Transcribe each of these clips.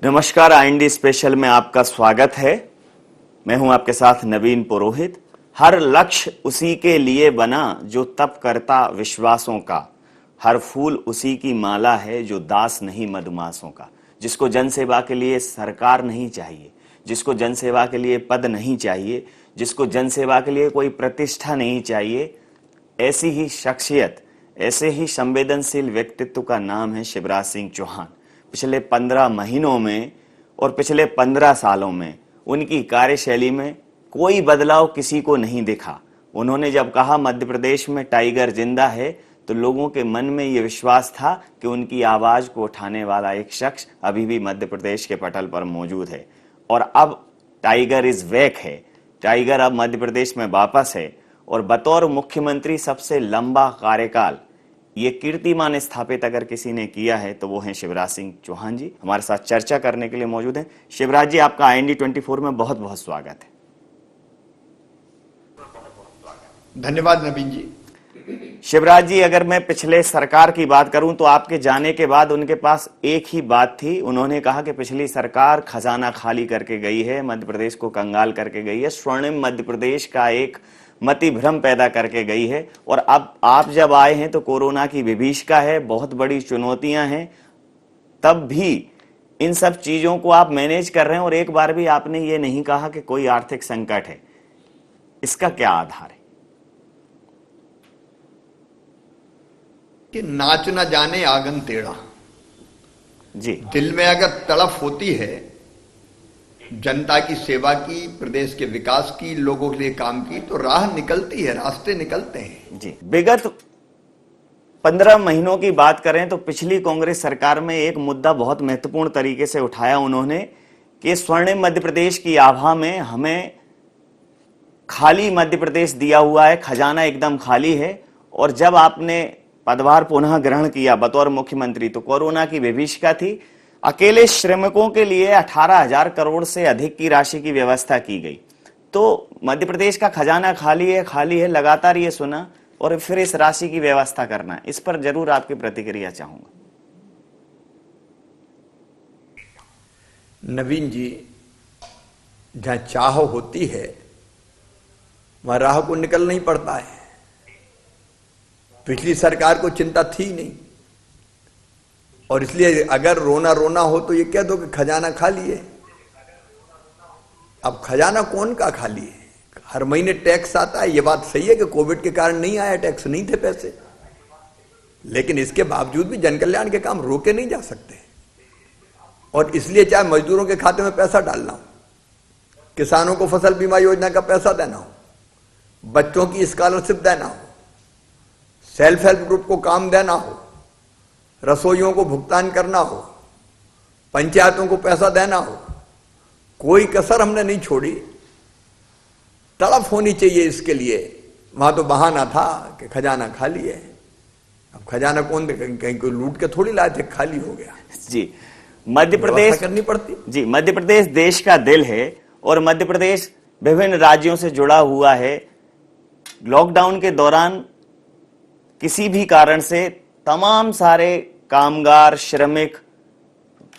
नमस्कार, IND special में आपका स्वागत है। मैं हूं आपके साथ नवीन पुरोहित। हर लक्ष्य उसी के लिए बना जो तप करता विश्वासों का। हर फूल उसी की माला है जो दास नहीं मधुमासों का। जिसको जनसेवा के लिए सरकार नहीं चाहिए, जिसको जनसेवा के लिए पद नहीं चाहिए, जिसको जनसेवा के लिए कोई प्रतिष्ठा नहीं चाहिए, ऐसी ही शख्सियत, ऐसे ही संवेदनशील व्यक्तित्व का नाम है शिवराज सिंह चौहान। पिछले 15 महीनों में और पिछले 15 सालों में उनकी कार्यशैली में कोई बदलाव किसी को नहीं दिखा। उन्होंने जब कहा मध्य प्रदेश में टाइगर जिंदा है, तो लोगों के मन में ये विश्वास था कि उनकी आवाज को उठाने वाला एक शख्स अभी भी मध्य प्रदेश के पटल पर मौजूद है। और अब टाइगर इज बैक है। टाइगर अब मध्य प्रदेश में वापस है और बतौर मुख्यमंत्री सबसे लंबा कार्यकाल ये कीर्तिमान स्थापित अगर किसी ने किया है तो वो हैं शिवराज सिंह चौहान जी। हमारे साथ चर्चा करने के लिए मौजूद हैं। शिवराज जी, आपका आईएनडी 24 में बहुत बहुत स्वागत है। धन्यवाद नवीन जी। शिवराज जी, अगर मैं पिछले सरकार की बात करूं तो आपके जाने के बाद उनके पास एक ही बात थी। उन्होंने कहा कि पिछली सरकार खजाना खाली करके गई है, मध्य प्रदेश को कंगाल करके गई है, स्वर्णिम मध्य प्रदेश का एक मति भ्रम पैदा करके गई है। और अब आप जब आए हैं तो कोरोना की विभीषिका है, बहुत बड़ी चुनौतियां हैं, तब भी इन सब चीजों को आप मैनेज कर रहे हैं और एक बार भी आपने ये नहीं कहा कि कोई आर्थिक संकट है। इसका क्या आधार है? कि नाच न जाने आंगन टेढ़ा। जी, दिल में अगर तड़प होती है जनता की सेवा की, प्रदेश के विकास की, लोगों के लिए काम की, तो राह निकलती है, रास्ते निकलते हैं। जी, विगत 15 महीनों की बात करें तो पिछली कांग्रेस सरकार में एक मुद्दा बहुत महत्वपूर्ण तरीके से उठाया उन्होंने कि स्वर्णिम मध्य प्रदेश की आभा में हमें खाली मध्य प्रदेश दिया हुआ है, खजाना एकदम खाली है। और जब आपने पदभार पुनः ग्रहण किया बतौर मुख्यमंत्री तो कोरोना की विभीषिका थी। अकेले श्रमिकों के लिए 18,000 करोड़ से अधिक की राशि की व्यवस्था की गई। तो मध्य प्रदेश का खजाना खाली है लगातार ये सुना, और फिर इस राशि की व्यवस्था करना, इस पर जरूर आपकी प्रतिक्रिया चाहूंगा। नवीन जी, जहां चाह होती है वहां राह को निकल नहीं पड़ता है। पिछली सरकार को चिंता थी नहीं, और इसलिए अगर रोना रोना हो तो ये कह दो कि खजाना खाली है। अब खजाना कौन का खाली है? हर महीने टैक्स आता है। ये बात सही है कि कोविड के कारण नहीं आया, टैक्स नहीं थे पैसे, लेकिन इसके बावजूद भी जनकल्याण के काम रोके नहीं जा सकते। और इसलिए चाहे मजदूरों के खाते में पैसा डालना हो, किसानों को फसल बीमा योजना का पैसा देना हो, बच्चों की स्कॉलरशिप देना हो, सेल्फ हेल्प ग्रुप को काम देना हो, रसोइयों को भुगतान करना हो, पंचायतों को पैसा देना हो, कोई कसर हमने नहीं छोड़ी। तड़प होनी चाहिए इसके लिए। वहां तो बहाना था कि खजाना खाली है। अब खजाना कौन दे? कहीं कोई लूट के थोड़ी लाए थे, खाली हो गया। जी, मध्य प्रदेश करनी पड़ती। जी, मध्य प्रदेश देश का दिल है और मध्य प्रदेश विभिन्न राज्यों से जुड़ा हुआ है। लॉकडाउन के दौरान किसी भी कारण से तमाम सारे कामगार, श्रमिक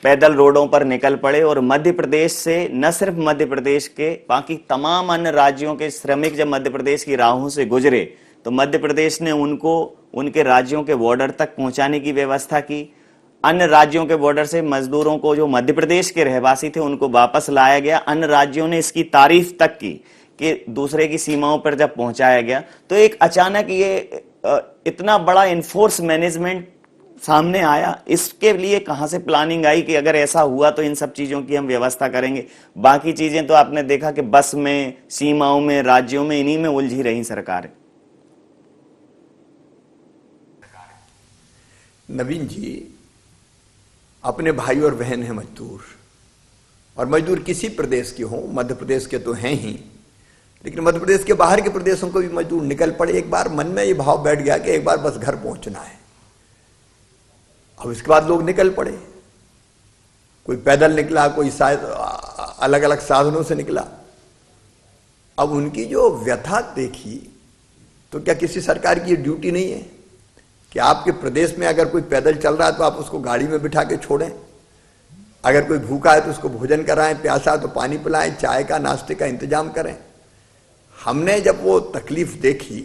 पैदल रोडों पर निकल पड़े और मध्य प्रदेश से, न सिर्फ मध्य प्रदेश के, बाकी तमाम अन्य राज्यों के श्रमिक जब मध्य प्रदेश की राहों से गुजरे तो मध्य प्रदेश ने उनको उनके राज्यों के बॉर्डर तक पहुंचाने की व्यवस्था की। अन्य राज्यों के बॉर्डर से मजदूरों को, जो मध्य प्रदेश के रहवासी थे, उनको वापस लाया गया। अन्य राज्यों ने इसकी तारीफ तक की कि दूसरे की सीमाओं पर जब पहुंचाया गया तो एक अचानक ये इतना बड़ा इन्फोर्स मैनेजमेंट सामने आया। इसके लिए कहां से प्लानिंग आई कि अगर ऐसा हुआ तो इन सब चीजों की हम व्यवस्था करेंगे? बाकी चीजें तो आपने देखा कि बस में, सीमाओं में, राज्यों में, इन्हीं में उलझी रही सरकारें। नवीन जी, अपने भाई और बहन हैं मजदूर, और मजदूर किसी प्रदेश के हों, मध्य प्रदेश के तो हैं ही, लेकिन मध्य प्रदेश के बाहर के प्रदेशों को भी मजदूर निकल पड़े। एक बार मन में ये भाव बैठ गया कि एक बार बस घर पहुंचना है। अब इसके बाद लोग निकल पड़े। कोई पैदल निकला, कोई शायद अलग अलग साधनों से निकला। अब उनकी जो व्यथा देखी तो क्या किसी सरकार की ड्यूटी नहीं है कि आपके प्रदेश में अगर कोई पैदल चल रहा है तो आप उसको गाड़ी में बिठा के छोड़ें? अगर कोई भूखा है तो उसको भोजन कराएं, प्यासा है तो पानी पिलाएं, चाय का नाश्ते का इंतजाम करें। हमने जब वो तकलीफ देखी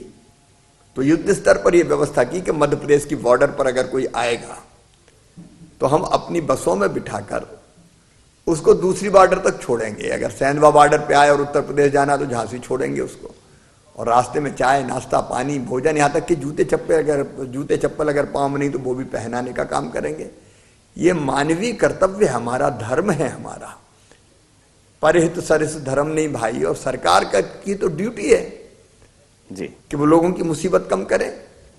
तो युद्ध स्तर पर यह व्यवस्था की कि मध्य प्रदेश की बॉर्डर पर अगर कोई आएगा तो हम अपनी बसों में बिठाकर उसको दूसरी बॉर्डर तक छोड़ेंगे। अगर सैंधवा बॉर्डर पे आए और उत्तर प्रदेश जाना तो झांसी छोड़ेंगे उसको, और रास्ते में चाय नाश्ता पानी भोजन, यहाँ तक कि जूते चप्पल अगर पाँव में नहीं तो वो भी पहनाने का काम करेंगे। ये मानवीय कर्तव्य हमारा, धर्म है हमारा। परहित सरिस धर्म नहीं भाई, और सरकार की तो ड्यूटी है जी कि वो लोगों की मुसीबत कम करें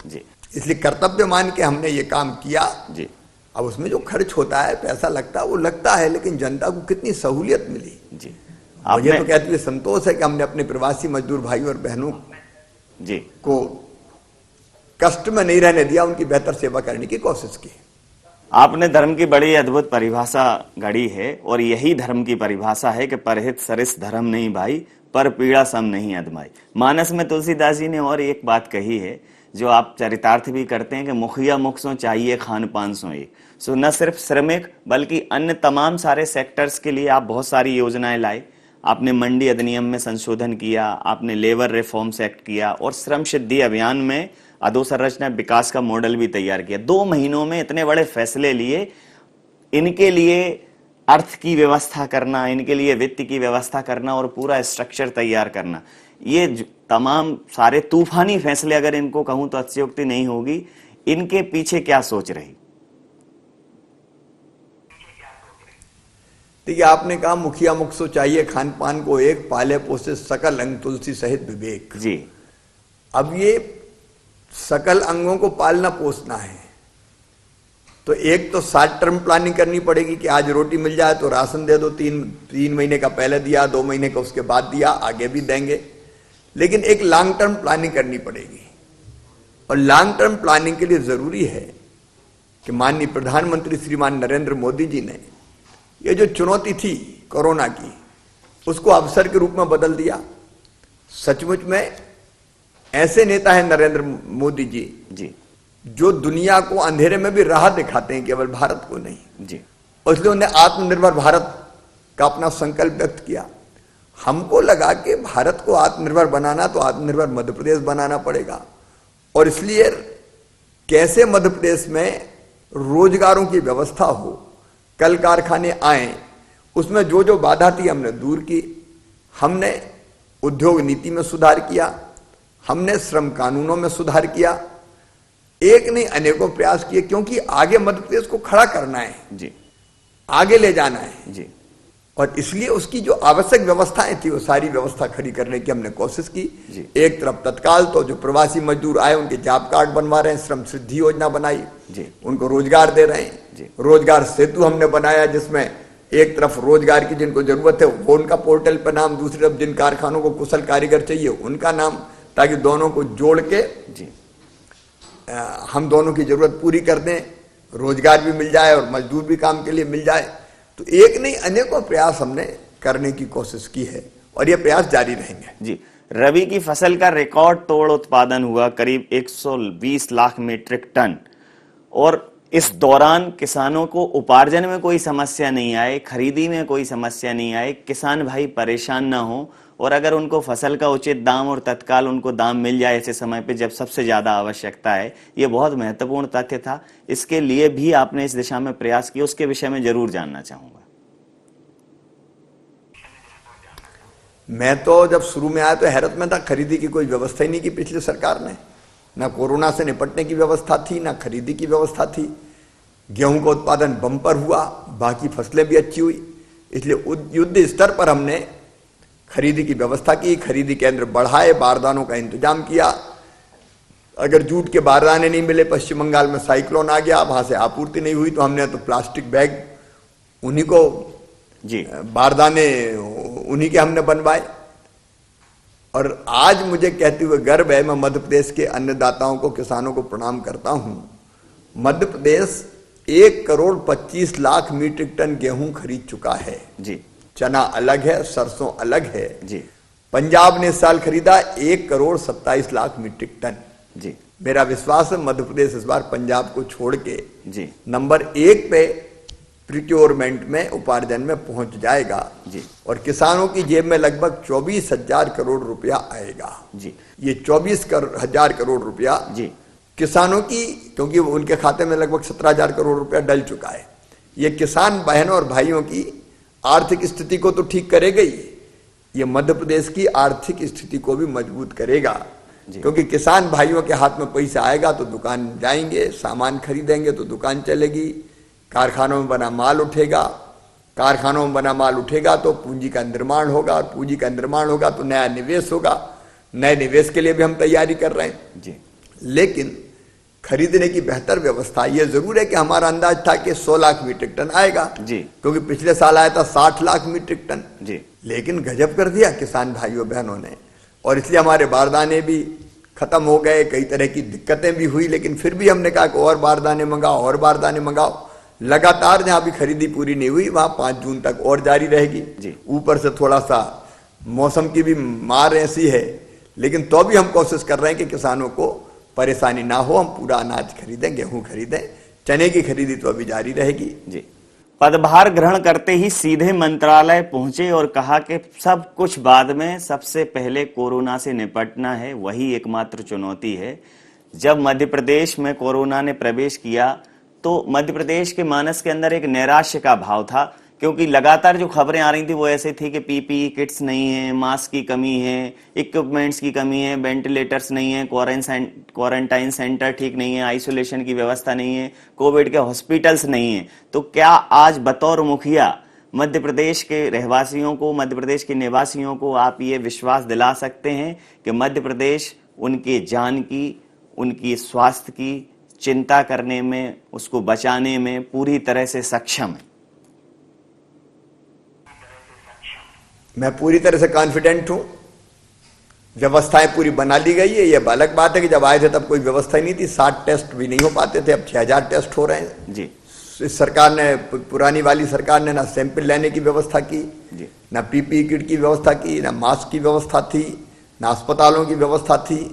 जी। इसलिए कर्तव्य मान के हमने ये काम किया जी। अब उसमें जो खर्च होता है, पैसा लगता है, वो लगता है, लेकिन जनता को कितनी सहूलियत मिली जी। मुझे तो कहते हुए संतोष है कि हमने अपने प्रवासी मजदूर भाई और बहनों जी को कष्ट में नहीं रहने दिया, उनकी बेहतर सेवा करने की कोशिश की। आपने धर्म की बड़ी अद्भुत परिभाषा गढ़ी है, और यही धर्म की परिभाषा है कि परहित सरिस धर्म नहीं भाई, पर पीड़ा सम नहीं अदमाई। मानस में तुलसीदास जी ने और एक बात कही है जो आप चरितार्थ भी करते हैं कि मुखिया मुख सो चाहिए खान पान सो एक। सो न सिर्फ श्रमिक बल्कि अन्य तमाम सारे सेक्टर्स के लिए आप बहुत सारी योजनाएं लाए। आपने मंडी अधिनियम में संशोधन किया, आपने लेबर रिफॉर्म्स एक्ट किया, और श्रम सिद्धि अभियान में अधोसंरचना विकास का मॉडल भी तैयार किया। 2 महीनों में इतने बड़े फैसले लिए। इनके लिए अर्थ की व्यवस्था करना, इनके लिए वित्त की व्यवस्था करना और पूरा स्ट्रक्चर तैयार करना, ये तमाम सारे तूफानी फैसले, अगर इनको कहूं तो अतिशयोक्ति नहीं होगी। इनके पीछे क्या सोच रही? देखिए, आपने कहा मुखिया मुख सो चाहिए खान पान को एक, पाले पोसे सकल अंग तुलसी सहित विवेक। जी। अब ये सकल अंगों को पालना पोसना है तो एक तो शॉर्ट टर्म प्लानिंग करनी पड़ेगी कि आज रोटी मिल जाए तो राशन दे दो, 3 महीने का पहले दिया, 2 महीने का उसके बाद दिया, आगे भी देंगे। लेकिन एक लॉन्ग टर्म प्लानिंग करनी पड़ेगी, और लॉन्ग टर्म प्लानिंग के लिए जरूरी है कि माननीय प्रधानमंत्री श्रीमान नरेंद्र मोदी जी ने ये जो चुनौती थी कोरोना की, उसको अवसर के रूप में बदल दिया। सचमुच में ऐसे नेता है नरेंद्र मोदी जी जो दुनिया को अंधेरे में भी राह दिखाते हैं, केवल भारत को नहीं जी। और इसलिए उन्हें आत्मनिर्भर भारत का अपना संकल्प व्यक्त किया। हमको लगा कि भारत को आत्मनिर्भर बनाना तो आत्मनिर्भर मध्य प्रदेश बनाना पड़ेगा, और इसलिए कैसे मध्य प्रदेश में रोजगारों की व्यवस्था हो, कल कारखाने आए, उसमें जो जो बाधा थी हमने दूर की। हमने उद्योग नीति में सुधार किया, हमने श्रम कानूनों में सुधार किया, एक नहीं अनेकों प्रयास किए, क्योंकि आगे मध्य प्रदेश को खड़ा करना है जी, आगे ले जाना है जी। और इसलिए उसकी जो आवश्यक व्यवस्थाएं थी वो सारी व्यवस्था खड़ी करने की हमने कोशिश की। एक तरफ तत्काल तो जो प्रवासी मजदूर आए उनके जॉब कार्ड बनवा रहे हैं, श्रम सिद्धि योजना बनाई, उनको रोजगार दे रहे हैं। रोजगार सेतु हमने बनाया, जिसमें एक तरफ रोजगार की जिनको जरूरत है वो उनका पोर्टल पर नाम, दूसरी तरफ जिन कारखानों को कुशल कारीगर चाहिए उनका नाम, ताकि दोनों को जोड़ के हम दोनों की जरूरत पूरी कर दें, रोजगार भी मिल जाए और मजदूर भी काम के लिए मिल जाए। तो एक नहीं अनेकों प्रयास हमने करने की कोशिश की है और ये प्रयास जारी रहेंगे। जी। रबी की फसल का रिकॉर्ड तोड़ उत्पादन हुआ, करीब 120 लाख मीट्रिक टन, और इस दौरान किसानों को उपार्जन में कोई समस्या नहीं आए, खरीदी में कोई समस्या नहीं आए, किसान भाई परेशान ना हो, और अगर उनको फसल का उचित दाम और तत्काल उनको दाम मिल जाए ऐसे समय पे जब सबसे ज्यादा आवश्यकता है, ये बहुत महत्वपूर्ण तथ्य था। इसके लिए भी आपने इस दिशा में प्रयास किया, उसके विषय में जरूर जानना चाहूंगा। मैं तो जब शुरू में आया तो हैरत में था, खरीदी की कोई व्यवस्था ही नहीं की पिछली सरकार ने, ना कोरोना से निपटने की व्यवस्था थी, ना खरीदी की व्यवस्था थी। गेहूं का उत्पादन बम्पर हुआ, बाकी फसलें भी अच्छी हुई, इसलिए युद्ध स्तर पर हमने खरीदी की व्यवस्था की, खरीदी केंद्र बढ़ाए, बारदानों का इंतजाम किया। अगर जूट के बारदाने नहीं मिले, पश्चिम बंगाल में साइक्लोन आ गया, वहां से आपूर्ति नहीं हुई, तो हमने तो प्लास्टिक बैग उन्हीं को बारदाने उन्हीं के हमने बनवाए। और आज मुझे कहते हुए गर्व है, मैं मध्य प्रदेश के अन्नदाताओं को, किसानों को प्रणाम करता हूं। मध्य प्रदेश 1,25,00,000 मीट्रिक टन गेहूं खरीद चुका है जी। चना अलग है, सरसों अलग है जी। पंजाब ने इस साल खरीदा 1,27,00,000 मीट्रिक टन जी। मेरा विश्वास है मध्य प्रदेश इस बार पंजाब को छोड़ के जी नंबर 1 पे प्रिक्योरमेंट में, उपार्जन में पहुंच जाएगा जी। और किसानों की जेब में लगभग 24,000 करोड़ रुपया आएगा जी। ये 24,000 करोड़ रुपया जी। किसानों की, क्योंकि उनके खाते में लगभग 17,000 करोड़ रुपया डल चुका है। ये किसान बहनों और भाइयों की आर्थिक स्थिति को तो ठीक करेगा ही, ये मध्य प्रदेश की आर्थिक स्थिति को भी मजबूत करेगा, क्योंकि किसान भाइयों के हाथ में पैसा आएगा तो दुकान जाएंगे, सामान खरीदेंगे तो दुकान चलेगी, कारखानों में बना माल उठेगा, कारखानों में बना माल उठेगा तो पूंजी का निर्माण होगा, और पूंजी का निर्माण होगा तो नया निवेश होगा। नए निवेश के लिए भी हम तैयारी कर रहे हैं जी। लेकिन खरीदने की बेहतर व्यवस्था, ये जरूर है कि हमारा अंदाज था कि 100 लाख मीट्रिक टन आएगा जी। क्योंकि पिछले साल आया था 60 लाख मीट्रिक टन जी। लेकिन गजब कर दिया किसान भाइयों बहनों ने, और इसलिए हमारे बारदाने भी खत्म हो गए, कई तरह की दिक्कतें भी हुई, लेकिन फिर भी हमने कहा कि और बारदाने मंगाओ, और बारदाने मंगाओ। लगातार जहां भी खरीदी पूरी नहीं हुई वहां 5 जून तक और जारी रहेगी। ऊपर से थोड़ा सा मौसम की भी मार ऐसी है, लेकिन तो भी हम कोशिश कर रहे हैं कि किसानों को परेशानी ना हो, हम पूरा अनाज खरीदें, गेहूं खरीदें, चने की खरीदी तो अभी जारी रहेगी जी। पदभार ग्रहण करते ही सीधे मंत्रालय पहुंचे और कहा कि सब कुछ बाद में, सबसे पहले कोरोना से निपटना है, वही एकमात्र चुनौती है। जब मध्य प्रदेश में कोरोना ने प्रवेश किया तो मध्य प्रदेश के मानस के अंदर एक नैराश्य का भाव था, क्योंकि लगातार जो खबरें आ रही थी वो ऐसे थी कि पीपीई किट्स नहीं है, मास्क की कमी है, इक्विपमेंट्स की कमी है, वेंटिलेटर्स नहीं है, क्वारंटाइन सेंटर ठीक नहीं है, आइसोलेशन की व्यवस्था नहीं है, कोविड के हॉस्पिटल्स नहीं है। तो क्या आज बतौर मुखिया मध्य प्रदेश के रहवासियों को, मध्य प्रदेश के निवासियों को आप ये विश्वास दिला सकते हैं कि मध्य प्रदेश उनके जान की, उनकी स्वास्थ्य की चिंता करने में, उसको बचाने में पूरी तरह से सक्षम है? मैं पूरी तरह से कॉन्फिडेंट हूं, व्यवस्थाएं पूरी बना ली गई है। ये अलग बात है कि जब आए थे तब कोई व्यवस्था ही नहीं थी, 60 टेस्ट भी नहीं हो पाते थे, अब 6,000 टेस्ट हो रहे हैं जी। इस सरकार ने, पुरानी वाली सरकार ने ना सैंपल लेने की व्यवस्था की जी। ना पीपीई किट की व्यवस्था की, ना मास्क की व्यवस्था थी, ना अस्पतालों की व्यवस्था थी,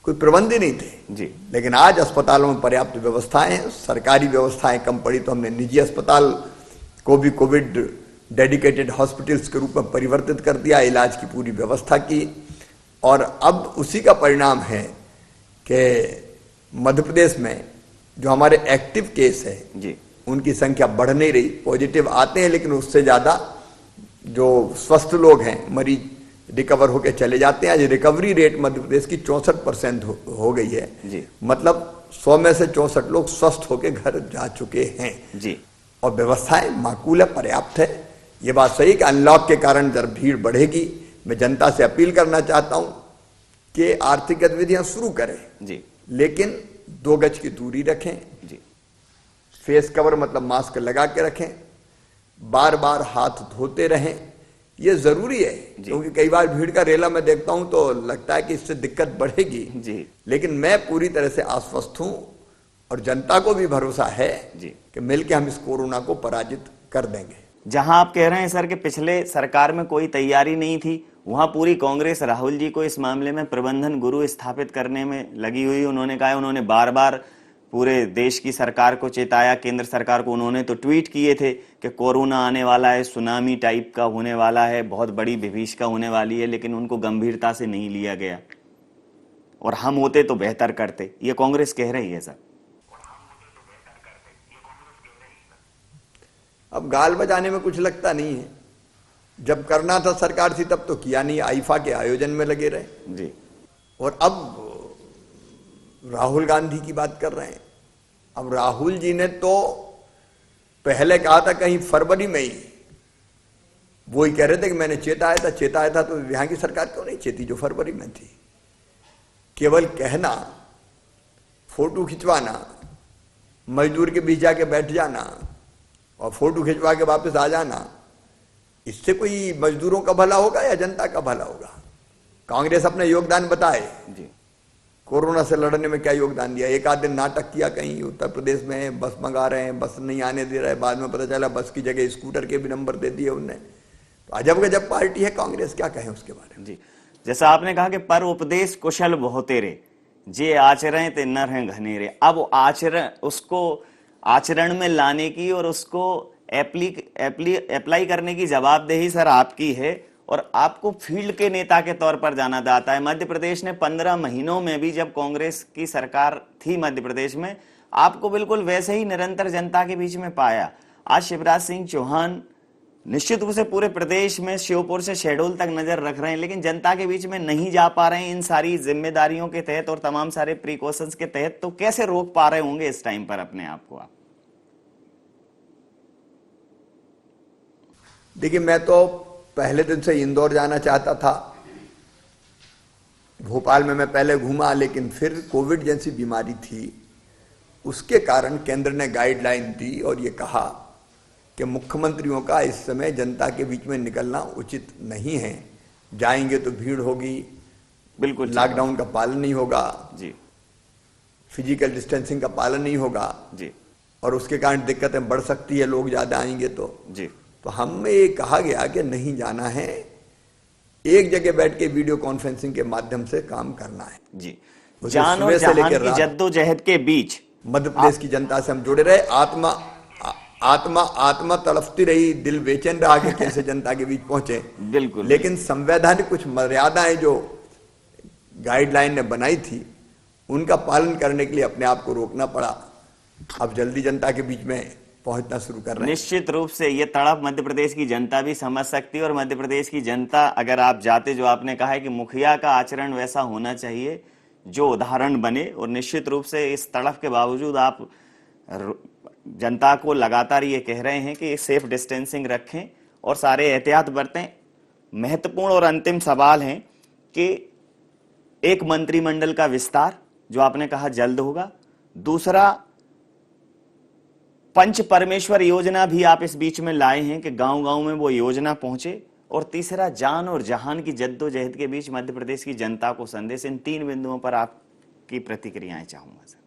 कोई प्रबंध ही नहीं थे जी। लेकिन आज अस्पतालों में पर्याप्त व्यवस्थाएं हैं। सरकारी व्यवस्थाएं कम पड़ी तो हमने निजी अस्पताल को भी कोविड डेडिकेटेड हॉस्पिटल्स के रूप में परिवर्तित कर दिया, इलाज की पूरी व्यवस्था की, और अब उसी का परिणाम है कि मध्य प्रदेश में जो हमारे एक्टिव केस है जी। उनकी संख्या बढ़ नहीं रही। पॉजिटिव आते हैं लेकिन उससे ज्यादा जो स्वस्थ लोग हैं, मरीज रिकवर होकर चले जाते हैं। आज रिकवरी रेट मध्य प्रदेश की 64% हो गई है जी। मतलब 100 में से 64 लोग स्वस्थ होकर घर जा चुके हैं जी। और व्यवस्थाएं माकूल है, पर्याप्त है। ये बात सही कि अनलॉक के कारण जब भीड़ बढ़ेगी, मैं जनता से अपील करना चाहता हूं कि आर्थिक गतिविधियां शुरू करें जी। लेकिन 2 गज की दूरी रखें जी। फेस कवर मतलब मास्क लगा के रखें, बार बार हाथ धोते रहें, ये जरूरी है। क्योंकि कई बार भीड़ का रेला मैं देखता हूं तो लगता है कि इससे दिक्कत बढ़ेगी जी। लेकिन मैं पूरी तरह से आश्वस्त हूं और जनता को भी भरोसा है जी कि मिलकर हम इस कोरोना को पराजित कर देंगे। जहां आप कह रहे हैं सर कि पिछले सरकार में कोई तैयारी नहीं थी, वहां पूरी कांग्रेस राहुल जी को इस मामले में प्रबंधन गुरु स्थापित करने में लगी हुई। उन्होंने कहा, उन्होंने बार बार पूरे देश की सरकार को चेताया, केंद्र सरकार को। उन्होंने तो ट्वीट किए थे कि कोरोना आने वाला है, सुनामी टाइप का होने वाला है, बहुत बड़ी विभीषिका होने वाली है, लेकिन उनको गंभीरता से नहीं लिया गया और हम होते तो बेहतर करते, ये कांग्रेस कह रही है सर। अब गाल बजाने में कुछ लगता नहीं है, जब करना था सरकार थी तब तो किया नहीं, आईफा के आयोजन में लगे रहे जी। और अब राहुल गांधी की बात कर रहे हैं। अब राहुल जी ने तो पहले कहा था कहीं फरवरी में ही, वो ही कह रहे थे कि मैंने चेताया था तो यहां की सरकार क्यों नहीं चेती जो फरवरी में थी। केवल कहना, फोटो खिंचवाना, मजदूर के बीच जाके बैठ जाना और फोटो खिंचवा के वापस आ जाना, इससे कोई मजदूरों का भला होगा या जनता का भला होगा? कांग्रेस अपना योगदान बताए जी। कोरोना से लड़ने में क्या योगदान दिया? एक आध दिन नाटक किया कहीं उत्तर प्रदेश में, बस मंगा रहे हैं, बस नहीं आने दे रहे, बाद में पता चला बस की जगह स्कूटर के भी नंबर दे दिए उनने। तो अजब गजब पार्टी है कांग्रेस, क्या कहें उसके बारे में। जी, जैसा आपने कहा कि पर उपदेश कुशल बहुतेरे, जे आचरण ते नर हैं घनेरे। अब आचरण, उसको आचरण में लाने की और उसको अप्लाई करने की जवाबदेही सर आपकी है और आपको फील्ड के नेता के तौर पर जाना जाता है। मध्य प्रदेश ने 15 महीनों में भी, जब कांग्रेस की सरकार थी मध्य प्रदेश में, आपको बिल्कुल वैसे ही निरंतर जनता के बीच में पाया। आज शिवराज सिंह चौहान निश्चित रूप से पूरे प्रदेश में श्योपुर से शहडोल तक नजर रख रहे हैं, लेकिन जनता के बीच में नहीं जा पा रहे हैं इन सारी जिम्मेदारियों के तहत और तमाम सारे प्रिकॉशंस के तहत। तो कैसे रोक पा रहे होंगे इस टाइम पर अपने आप को आप? देखिए, मैं तो पहले दिन से इंदौर जाना चाहता था। भोपाल में मैं पहले घूमा, लेकिन फिर कोविड जैसी बीमारी थी, उसके कारण केंद्र ने गाइडलाइन दी और ये कहा कि मुख्यमंत्रियों का इस समय जनता के बीच में निकलना उचित नहीं है। जाएंगे तो भीड़ होगी, बिल्कुल लॉकडाउन का पालन नहीं होगा जी, फिजिकल डिस्टेंसिंग का पालन नहीं होगा जी, और उसके कारण दिक्कतें बढ़ सकती है, लोग ज्यादा आएंगे जी। तो हमें ये कहा गया कि नहीं जाना है, एक जगह बैठ के वीडियो कॉन्फ्रेंसिंग के माध्यम से काम करना है जी। मुझे जान और सुबह से जहान लेकर की रात जद्दोजहद के बीच मध्य प्रदेश की जनता से हम जुड़े रहे। आत्मा तड़पती रही, दिल बेचैन रहा कि कैसे जनता के बीच पहुंचे। बिल्कुल। लेकिन संवैधानिक कुछ मर्यादाएं जो गाइडलाइन ने बनाई थी, उनका पालन करने के लिए अपने आप को रोकना पड़ा। अब जल्दी जनता के बीच में पहुंचना शुरू कर रहे हैं। निश्चित रूप से ये तड़प मध्य प्रदेश की जनता भी समझ सकती है और मध्य प्रदेश की जनता, अगर आप जाते, जो आपने कहा है कि मुखिया का आचरण वैसा होना चाहिए जो उदाहरण बने, और निश्चित रूप से इस तड़प के बावजूद आप जनता को लगातार ये कह रहे हैं कि सेफ डिस्टेंसिंग रखें और सारे एहतियात बरतें। महत्वपूर्ण और अंतिम सवाल है कि एक मंत्रिमंडल का विस्तार जो आपने कहा जल्द होगा, दूसरा पंच परमेश्वर योजना भी आप इस बीच में लाए हैं कि गांव-गांव में वो योजना पहुंचे, और तीसरा जान और जहान की जद्दोजहद के बीच मध्य प्रदेश की जनता को संदेश। इन 3 बिंदुओं पर आपकी प्रतिक्रियाएं चाहूंगा सर।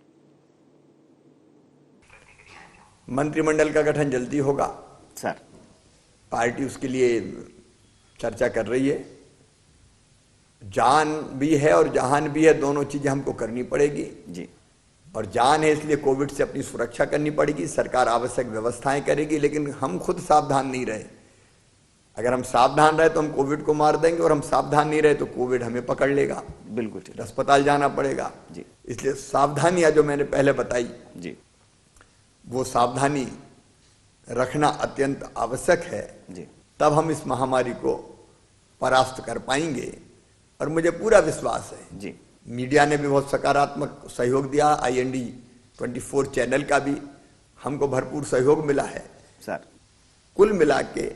मंत्रिमंडल का गठन जल्दी होगा सर। पार्टी उसके लिए चर्चा कर रही है। जान भी है और जहान भी है, दोनों चीजें हमको करनी पड़ेगी जी। और जान है इसलिए कोविड से अपनी सुरक्षा करनी पड़ेगी, सरकार आवश्यक व्यवस्थाएं करेगी, लेकिन हम खुद सावधान नहीं रहे। अगर हम सावधान रहे तो हम कोविड को मार देंगे, और हम सावधान नहीं रहे तो कोविड हमें पकड़ लेगा, बिल्कुल ठीक। अस्पताल जाना पड़ेगा जी। इसलिए सावधानियां जो मैंने पहले बताई जी वो सावधानी रखना अत्यंत आवश्यक है जी। तब हम इस महामारी को परास्त कर पाएंगे। और मुझे पूरा विश्वास है जी। मीडिया ने भी बहुत सकारात्मक सहयोग दिया, IND 24 चैनल का भी हमको भरपूर सहयोग मिला है सर। कुल मिला के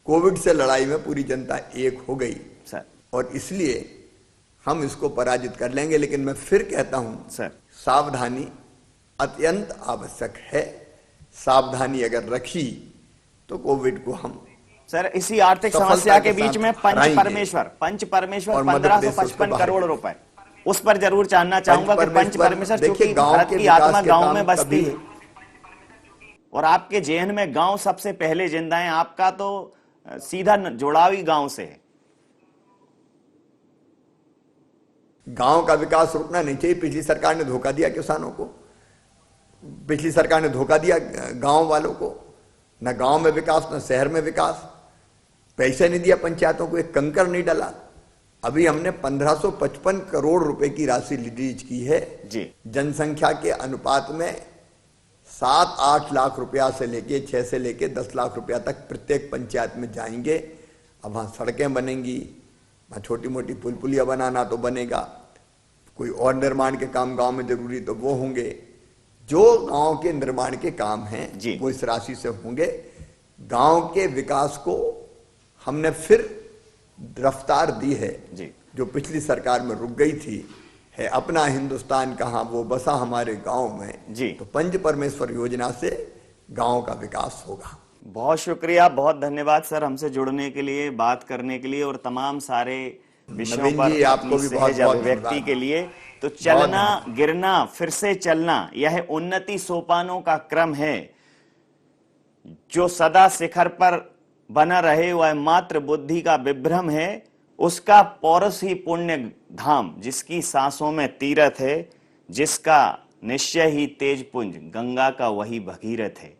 कोविड से लड़ाई में पूरी जनता एक हो गई सर। और इसलिए हम इसको पराजित कर लेंगे। लेकिन मैं फिर कहता हूं सर, सावधानी अत्यंत आवश्यक है। सावधानी अगर रखी तो कोविड को हम सर इसी आर्थिक समस्या के बीच में पंच परमेश्वर 1555 करोड़ रुपए, उस पर जरूर जानना चाहूंगा कि पंच परमेश्वर, क्योंकि भारत की आत्मा गांव में बसती है और आपके जेहन में गांव सबसे पहले जिंदा है। आपका तो सीधा जुड़ाव ही गांव से है। गांव का विकास रुकना नहीं चाहिए। पिछली सरकार ने धोखा दिया किसानों को, पिछली सरकार ने धोखा दिया गांव वालों को। न गांव में विकास न शहर में विकास। पैसे नहीं दिया पंचायतों को, एक कंकर नहीं डाला। अभी हमने 1555 करोड़ रुपए की राशि रिलीज की है जी। जनसंख्या के अनुपात में 7-8 लाख रुपया से लेके 6 से लेके 10 लाख रुपया तक प्रत्येक पंचायत में जाएंगे। अब वहाँ सड़कें बनेंगी, वहाँ छोटी मोटी पुल पुलिया बनाना तो बनेगा, कोई और निर्माण के काम गांव में जरूरी तो वो होंगे। जो गांव के निर्माण के काम हैं वो इस राशि से होंगे। गांव के विकास को हमने फिर रफ्तार दी है जी। जो पिछली सरकार में रुक गई थी। है अपना हिंदुस्तान कहाँ, वो बसा हमारे गांव में जी। तो पंच परमेश्वर योजना से गांव का विकास होगा। बहुत शुक्रिया, बहुत धन्यवाद सर हमसे जुड़ने के लिए, बात करने के लिए और तमाम सारे विषयों पर आपको भी बहुत अभिव्यक्ति के लिए। तो चलना गिरना फिर से चलना, यह उन्नति सोपानों का क्रम है। जो सदा शिखर पर बना रहे वह मात्र बुद्धि का विभ्रम है। उसका पौरस ही पुण्य धाम, जिसकी सांसों में तीरथ है, जिसका निश्चय ही तेज पुंज, गंगा का वही भगीरथ है।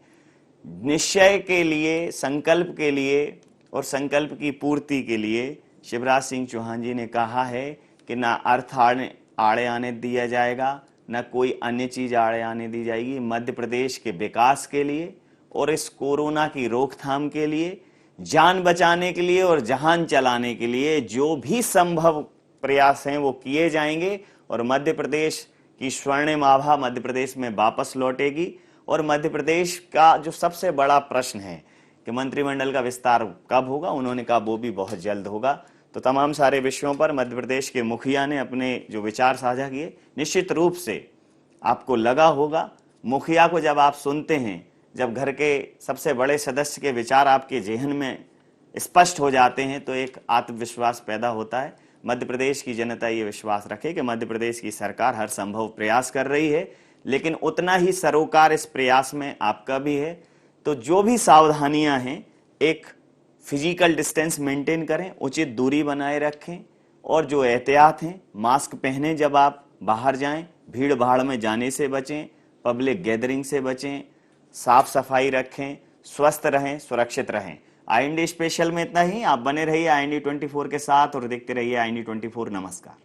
निश्चय के लिए, संकल्प के लिए और संकल्प की पूर्ति के लिए शिवराज सिंह चौहान जी ने कहा है कि ना अर्थ आड़े आने दिया जाएगा, ना कोई अन्य चीज आड़े आने दी जाएगी। मध्य प्रदेश के विकास के लिए और इस कोरोना की रोकथाम के लिए, जान बचाने के लिए और जहान चलाने के लिए जो भी संभव प्रयास हैं वो किए जाएंगे और मध्य प्रदेश की स्वर्णिम आभा मध्य प्रदेश में वापस लौटेगी। और मध्य प्रदेश का जो सबसे बड़ा प्रश्न है कि मंत्रिमंडल का विस्तार कब होगा, उन्होंने कहा वो भी बहुत जल्द होगा। तो तमाम सारे विषयों पर मध्य प्रदेश के मुखिया ने अपने जो विचार साझा किए, निश्चित रूप से आपको लगा होगा, मुखिया को जब आप सुनते हैं, जब घर के सबसे बड़े सदस्य के विचार आपके जेहन में स्पष्ट हो जाते हैं तो एक आत्मविश्वास पैदा होता है। मध्य प्रदेश की जनता ये विश्वास रखे कि मध्य प्रदेश की सरकार हर संभव प्रयास कर रही है, लेकिन उतना ही सरोकार इस प्रयास में आपका भी है। तो जो भी सावधानियां हैं, एक फिजिकल डिस्टेंस मेंटेन करें, उचित दूरी बनाए रखें और जो एहतियात हैं, मास्क पहनें जब आप बाहर जाएं, भीड़ भाड़ में जाने से बचें, पब्लिक गैदरिंग से बचें, साफ सफाई रखें, स्वस्थ रहें, सुरक्षित रहें। IND स्पेशल में इतना ही। आप बने रहिए IND 24 के साथ और देखते रहिए IND 24। नमस्कार।